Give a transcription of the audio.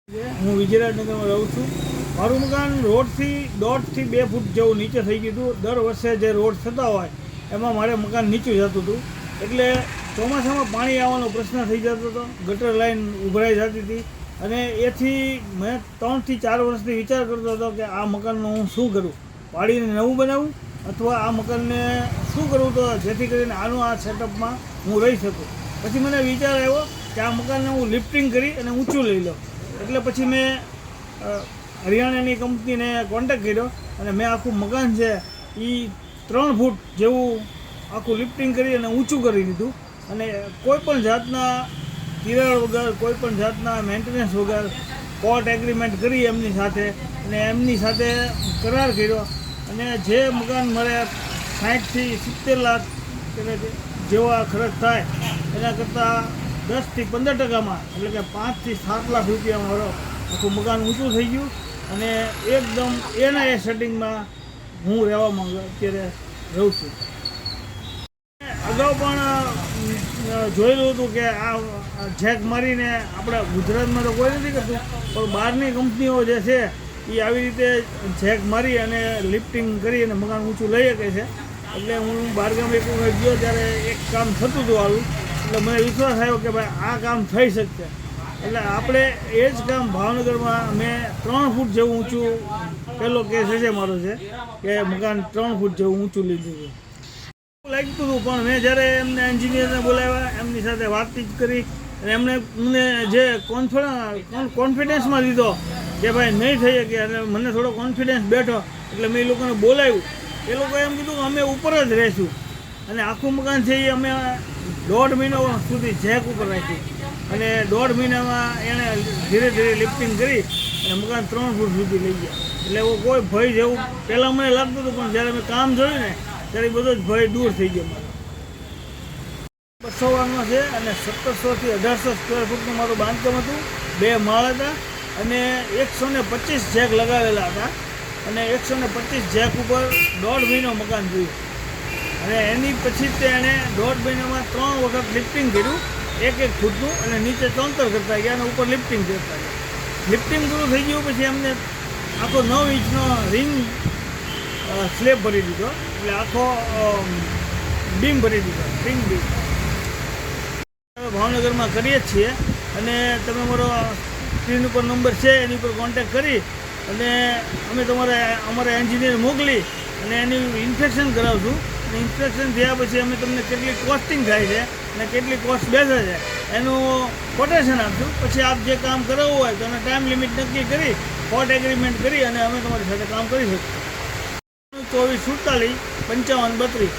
હું વિજયરાજનગરમાં રહું છું. મારું મકાન રોડથી 1.5 થી 2 ફૂટ જેવું નીચે થઈ ગયું હતું. દર વર્ષે જે રોડ થતા હોય એમાં મારે મકાન નીચું જતું હતું. એટલે ચોમાસામાં પાણી આવવાનો પ્રશ્ન થઈ જતો હતો. ગટર લાઈન ઉભરાઈ જતી હતી અને એથી મેં 3 થી 4 વર્ષથી વિચાર કરતો હતો કે આ મકાનનું હું શું કરું, પાડીને નવું બનાવું અથવા આ મકાનને શું કરવું તો જેથી કરીને આ સેટઅપમાં હું રહી શકું. પછી મને વિચાર આવ્યો કે આ મકાનને હું લિફ્ટિંગ કરી અને ઊંચું લઈ લઉં. એટલે પછી મેં હરિયાણાની કંપનીને કોન્ટેક્ટ કર્યો અને મેં આખું મકાન છે એ 3 ફૂટ જેવું આખું લિફ્ટિંગ કરી અને ઊંચું કરી દીધું. અને કોઈપણ જાતના તિરાડ વગર, કોઈપણ જાતના મેન્ટેનન્સ વગર કોર્ટ એગ્રીમેન્ટ કરી એમની સાથે અને એમની સાથે કરાર કર્યો. અને જે મકાન મારે 60 થી 70 લાખ જેવા ખર્ચ થાય એના કરતાં 10 થી 15%, એટલે કે 5 થી 7 લાખ રૂપિયામાં મારો આખું મકાન ઊંચું થઈ ગયું અને એકદમ એના એ સેટિંગમાં હું રહેવામાં અત્યારે રહું છું. અગાઉ પણ જોયેલું હતું કે આ જેક મારીને આપણા ગુજરાતમાં તો કોઈ નથી કરતું, પણ બહારની કંપનીઓ જે છે એ આવી રીતે જેક મારી અને લિફ્ટિંગ કરી અને મકાન ઊંચું લઈ શકે છે. એટલે હું બહારગામ એક વખત ગયો ત્યારે એક કામ થતું હતું આવું, એટલે મને વિશ્વાસ આવ્યો કે ભાઈ આ કામ થઈ શકશે. એટલે આપણે એ જ કામ ભાવનગરમાં મેં 3 ફૂટ જેવું ઊંચું, પહેલો કેસ છે મારો છે કે મકાન 3 ફૂટ જેવું ઊંચું લીધું હતું. લાગતું હતું પણ મેં જ્યારે એમને એન્જિનિયરને બોલાવ્યા, એમની સાથે વાતચીત કરી અને એમણે મને જે કોન્ફિડન્સમાં લીધો કે ભાઈ નહીં થઈ શકે અને મને થોડો કોન્ફિડન્સ બેઠો એટલે મેં એ લોકોને બોલાવ્યું. એ લોકોએ એમ કીધું કે અમે ઉપર જ રહીશું અને આખું મકાન છે એ અમે 1.5 મહિનો સુધી જેક ઉપર રાખ્યું અને 1.5 મહિનામાં એણે ધીરે ધીરે લિફ્ટિંગ કરી અને મકાન 3 ફૂટ સુધી લઈ ગયા. એટલે એવો કોઈ ભય જેવું પહેલાં મને લાગતું હતું, પણ જ્યારે મેં કામ જોયું ને ત્યારે બધો જ ભય દૂર થઈ ગયો મારો. 200 વારમાં છે અને 1700 થી 1800 સ્ક્વેર ફૂટનું મારું બાંધકામ હતું. 2 માળ હતા અને 125 જેક લગાવેલા હતા અને 125 જેક ઉપર 1.5 મહિનો મકાન જોયું. અને એની પછી એણે 1.5 મહિનામાં 3 વખત લિફ્ટિંગ કર્યું, 1-1 ફૂટનું, અને નીચે 3 કરતા ગયા અને ઉપર લિફ્ટિંગ કરતા ગયા. લિફ્ટિંગ પૂરું થઈ ગયું પછી એમને આખો 9 ઇંચનો રિંગ સ્લેબ ભરી દીધો, એટલે આખો બીમ ભરી દીધો, રિંગ બીમ. ભાવનગરમાં કરીએ જ છીએ અને તમે મારો સ્ક્રીન ઉપર નંબર છે એની ઉપર કોન્ટેક્ટ કરી અને અમે અમારા એન્જિનિયર મોકલી અને એની ઇન્સ્પેક્શન કરાવશું. અને ઇન્સ્પેક્શન થયા પછી અમે તમને કેટલી કોસ્ટિંગ થાય છે અને કેટલી કોસ્ટ બેસે છે એનું કોટેશન આપશું. પછી આપ જે કામ કરાવવું હોય તો એને ટાઈમ લિમિટ નક્કી કરી કોર્ટ એગ્રીમેન્ટ કરી અને અમે તમારી સાથે કામ કરી શકીશું. 24 47 55 32